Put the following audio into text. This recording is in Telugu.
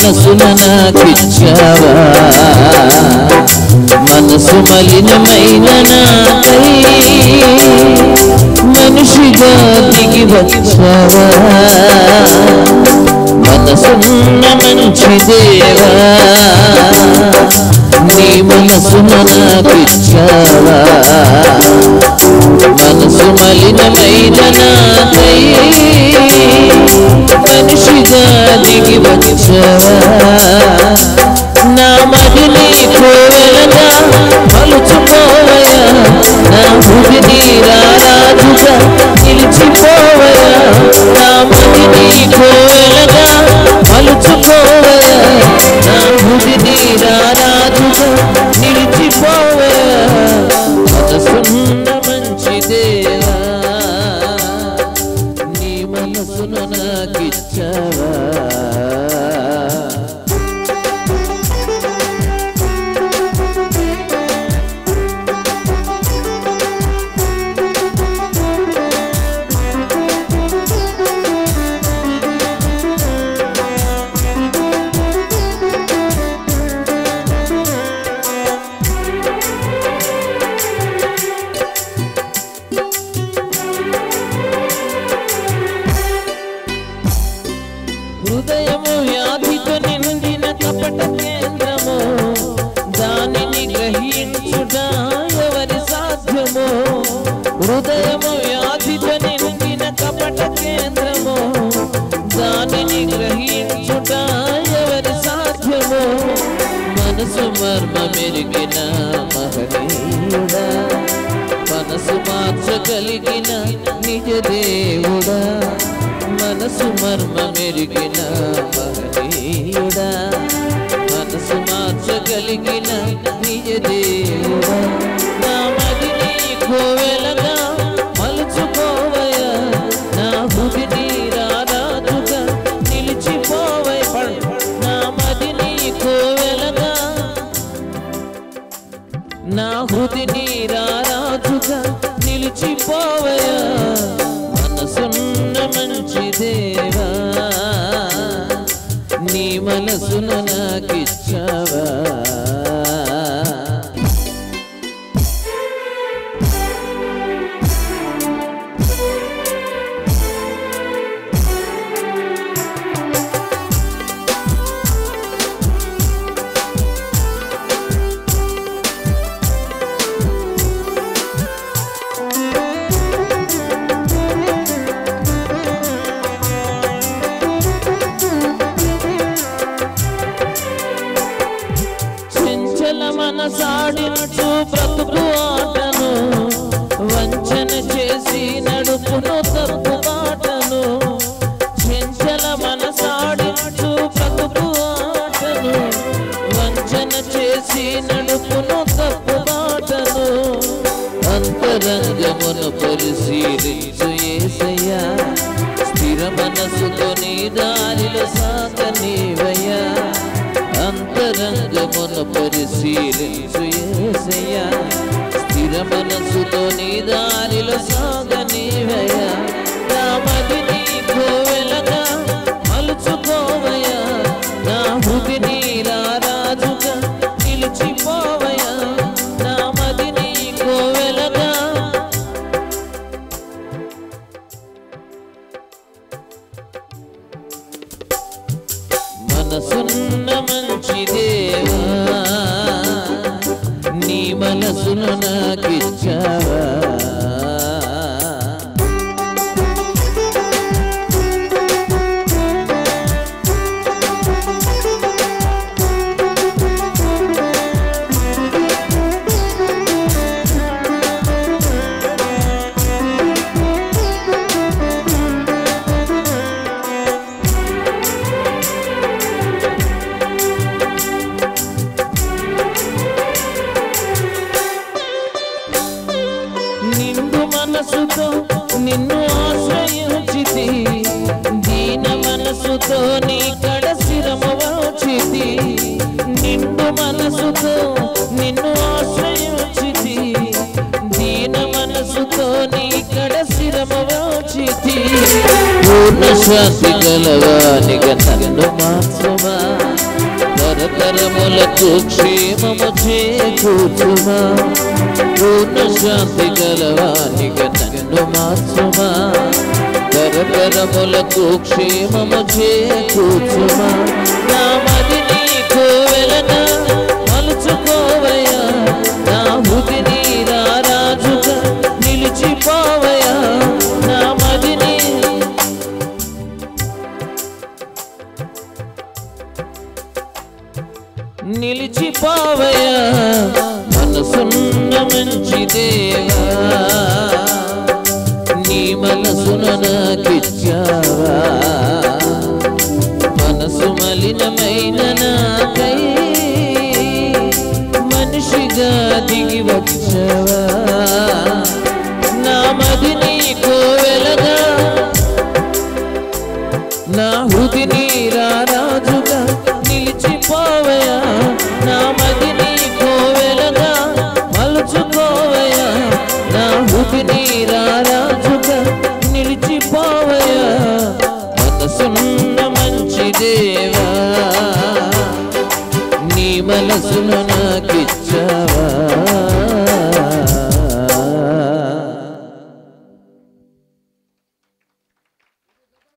మనసును నాకిచ్చావా మనసు మలినమైన నాకై మనిషిగా దిగి వచ్చావా మనసున్న మంచి దేవా నీ మనసును నాకిచ్చావా మనసు మలినమైన నాకై మనిషిగా దిగి వచ్చావా నా మదిని కోవెలగా మలుచుకోవయా నా హృదిని రారాజుగా నిలిచిపోవయా నా మదిని కోవెలగా మలుచుకోవయా నా హృదిని రారాజుగా నిలిచిపోవయా మనసున్న మంచి దేవా నీ మనసును నాకిచ్చావా హృదయము వ్యాధితో నిండిన కపట కేంద్రము దానిని గ్రహించుట ఎవరి సాధ్యము హృదయము వ్యాధితో నిండిన కపట కేంద్రము దానిని గ్రహించుట ఎవరి సాధ్యము మనసు మర్మమెరిగిన మహనీయుడా మనసు మార్చగలిగిన నిజ దేవుడా మనసు మర్మమెరిగిన మహనీయుడా మనసు మార్చగలిగిన నిజ దేవుడా నా మదిని కోవెలగా మలుచుకోవయా నా హృదిని రారాజుగా నిలిచిపోవయ నా మదిని కోవెలగా నా హృదిని రారాజుగా నిలిచిపోవయా మనసున్న మంచి దేవా నీ మనసును నాకిచ్చావా మనసాడించు బ్రతుకు ఆటను వంచన చేసి నడుపును తప్పు బాటను చెంచల మనసాడించు బ్రతుకు ఆటను వంచన చేసి నడుపును తప్పు బాటను అంతరంగమును పరిశీలించు యేసయ్యా స్థిర మనసుతో నీ దారిలో సాగనివయ్యా అంతరంగమును పరిశీలించు యేసయ్యా స్థిర మనసుతో నీ దారిలో సాగనివయ్యా నా మదిని కోవెలగా మలుచుకోవయ్యా నా హృదిని రారాజుగా నిలిచిపోవయ్యా నా మదిని కోవెలగా మనసున్న మంచి దేవా నీ మనసును నాకిచ్చావా మనసుతో నిన్ను ఆశ్రయించితి దీన మనసుతో నీ కడ శిరము వంచితి నిండు మనసుతో నిన్ను ఆశ్రయించితి దీన మనసుతో నీ కడ శిరము వంచితి పూర్ణ శాంతి గలవానిగా నన్ను మార్చుమా తరతరములకు క్షేమము చేకూర్చుమా పూర్ణ శాంతి గలవానిగా నన్ను మార్చుమా తరతరములకు క్షేమము చేకూర్చుమా నా మది నీకు వెలన మలుచుకోవయ్యా నా హృదిని రాజుగా నిలిచిపోవయ్యా నా మదిని నిలిచిపోవయ్యా మనసున్న మంచి దేవా